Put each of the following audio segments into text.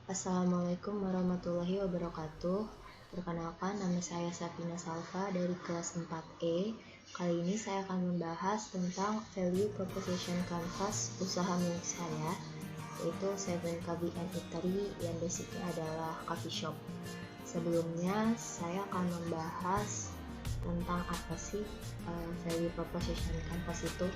Assalamualaikum warahmatullahi wabarakatuh. Perkenalkan, nama saya Safina Salva dari kelas 4E. Kali ini saya akan membahas tentang value proposition canvas usaha milik saya, yaitu 7KB and Eatery yang basicnya adalah coffee shop. Sebelumnya, saya akan membahas tentang apa sih value proposition canvas itu.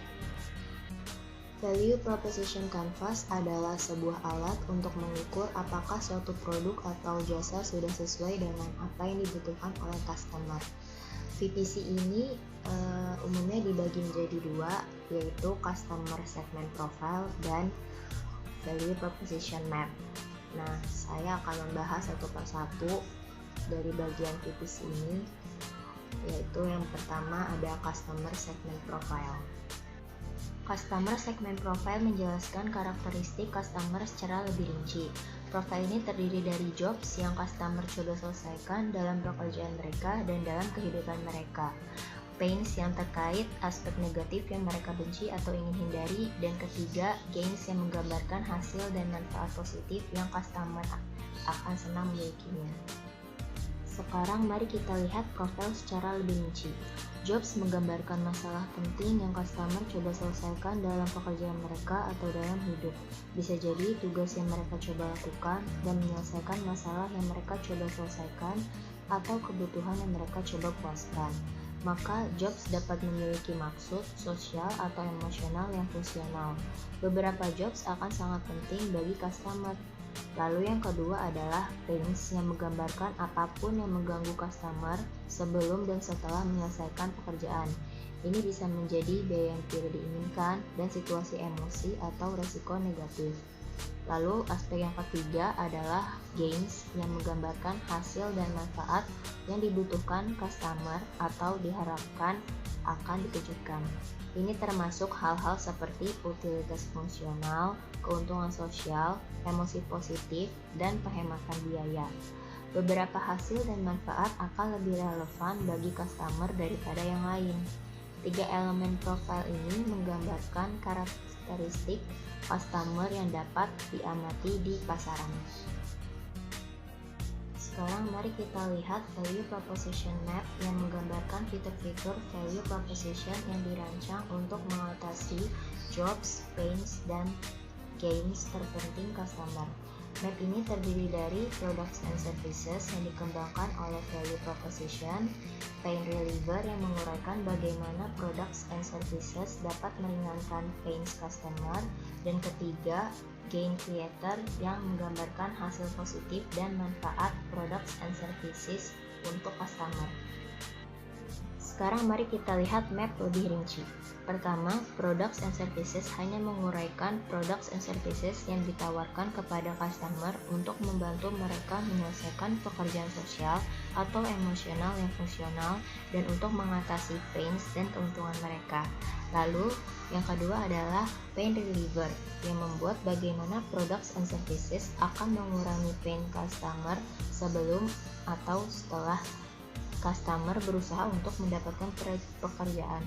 Value Proposition Canvas adalah sebuah alat untuk mengukur apakah suatu produk atau jasa sudah sesuai dengan apa yang dibutuhkan oleh customer. VPC ini umumnya dibagi menjadi dua, yaitu Customer Segment Profile dan Value Proposition Map. Nah, saya akan membahas satu persatu dari bagian VPC ini, yaitu yang pertama ada Customer Segment Profile. Customer Segment Profile menjelaskan karakteristik customer secara lebih rinci. Profile ini terdiri dari jobs yang customer coba selesaikan dalam pekerjaan mereka dan dalam kehidupan mereka, pains yang terkait aspek negatif yang mereka benci atau ingin hindari, dan ketiga, gains yang menggambarkan hasil dan manfaat positif yang customer akan senang memilikinya. Sekarang mari kita lihat profil secara lebih rinci. Jobs menggambarkan masalah penting yang customer coba selesaikan dalam pekerjaan mereka atau dalam hidup. Bisa jadi tugas yang mereka coba lakukan dan menyelesaikan masalah yang mereka coba selesaikan atau kebutuhan yang mereka coba puaskan. Maka jobs dapat memiliki maksud, sosial, atau emosional yang fungsional. Beberapa jobs akan sangat penting bagi customer. Lalu yang kedua adalah pains yang menggambarkan apapun yang mengganggu customer sebelum dan setelah menyelesaikan pekerjaan. Ini bisa menjadi biaya yang tidak diinginkan dan situasi emosi atau resiko negatif. Lalu aspek yang ketiga adalah gains yang menggambarkan hasil dan manfaat yang dibutuhkan customer atau diharapkan akan dikejutkan. Ini termasuk hal-hal seperti utilitas fungsional, keuntungan sosial, emosi positif, dan penghematan biaya. Beberapa hasil dan manfaat akan lebih relevan bagi customer daripada yang lain. Tiga elemen profil ini menggambarkan karakteristik customer yang dapat diamati di pasaran. Sekarang mari kita lihat Value Proposition Map yang menggambarkan fitur-fitur Value Proposition yang dirancang untuk mengatasi jobs, pains, dan gains terpenting customer. Map ini terdiri dari products and services yang dikembangkan oleh Value Proposition, pain reliever yang menguraikan bagaimana products and services dapat meringankan pains customer, dan ketiga, gain creator yang menggambarkan hasil positif dan manfaat products and services untuk customer. Sekarang mari kita lihat map lebih rinci. Pertama, products and services hanya menguraikan products and services yang ditawarkan kepada customer untuk membantu mereka menyelesaikan pekerjaan sosial atau emosional yang fungsional dan untuk mengatasi pains dan keuntungan mereka. Lalu, yang kedua adalah pain reliever yang membuat bagaimana products and services akan mengurangi pain customer sebelum atau setelah customer berusaha untuk mendapatkan pekerjaan.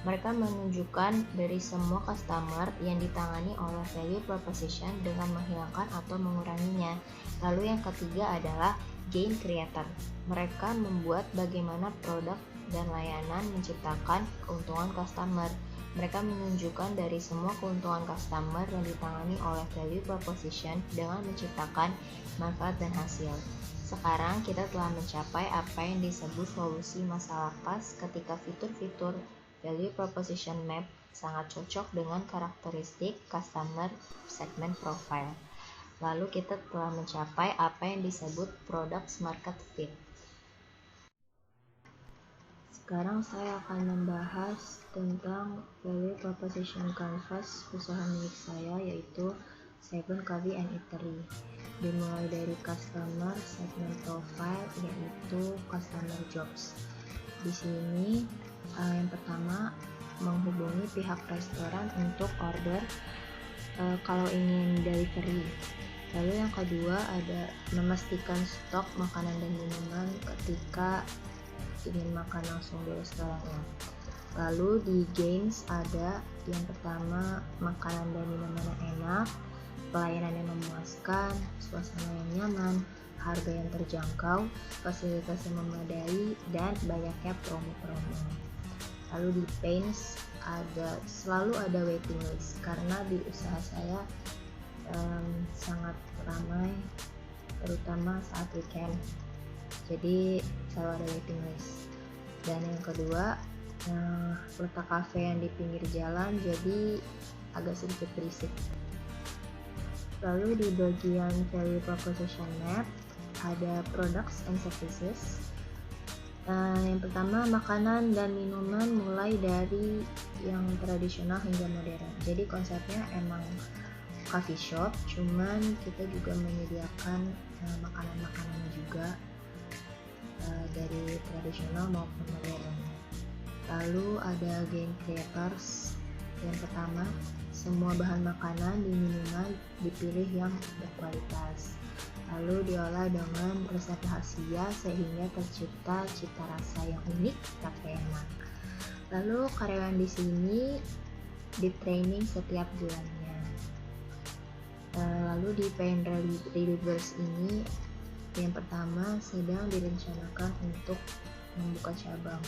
Mereka menunjukkan dari semua customer yang ditangani oleh value proposition dengan menghilangkan atau menguranginya. Lalu yang ketiga adalah gain creator. Mereka membuat bagaimana produk dan layanan menciptakan keuntungan customer. Mereka menunjukkan dari semua keuntungan customer yang ditangani oleh value proposition dengan menciptakan manfaat dan hasil. Sekarang kita telah mencapai apa yang disebut solusi masalah pas ketika fitur-fitur value proposition map sangat cocok dengan karakteristik customer segment profile. Lalu kita telah mencapai apa yang disebut product market fit. Sekarang saya akan membahas tentang value proposition canvas usaha milik saya, yaitu 7KB and Eatery. Dimulai dari customer segment profile, yaitu customer jobs. Di sini yang pertama menghubungi pihak restoran untuk order kalau ingin delivery. Lalu yang kedua ada memastikan stok makanan dan minuman ketika ingin makan langsung di restorannya. Lalu di gains ada yang pertama makanan dan minuman yang enak, pelayanan yang memuaskan, suasana yang nyaman, harga yang terjangkau, fasilitas yang memadai, dan banyaknya promo-promo. Lalu di Pains selalu ada waiting list karena di usaha saya sangat ramai, terutama saat weekend. Jadi selalu ada waiting list. Dan yang kedua, letak kafe yang di pinggir jalan jadi agak sedikit berisik. Lalu di bagian value proposition map ada products and services. Yang pertama, makanan dan minuman mulai dari yang tradisional hingga modern. Jadi konsepnya emang coffee shop, cuman kita juga menyediakan makanan-makanan juga dari tradisional maupun modern. Lalu ada game creators. Yang pertama, semua bahan makanan di minuman dipilih yang berkualitas, lalu diolah dengan resep rahasia sehingga tercipta cita rasa yang unik tapi enak. Lalu karyawan di sini di training setiap bulannya. Lalu di Pain Relivers ini, yang pertama sedang direncanakan untuk membuka cabang.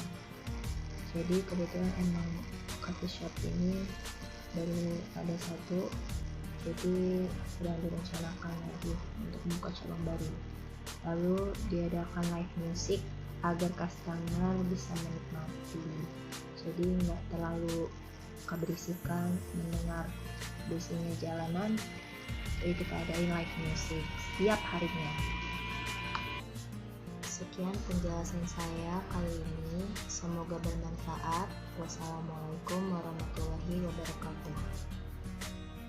Jadi kebetulan emang coffee shop ini baru ada satu, jadi sedang direncanakan lagi untuk membuka cabang baru. Lalu diadakan live music agar customer bisa menikmati, jadi nggak terlalu keberisikan mendengar biasanya jalanan. Jadi kita adain live music setiap harinya. Sekian penjelasan saya kali ini, semoga bermanfaat. Wassalamualaikum warahmatullahi wabarakatuh.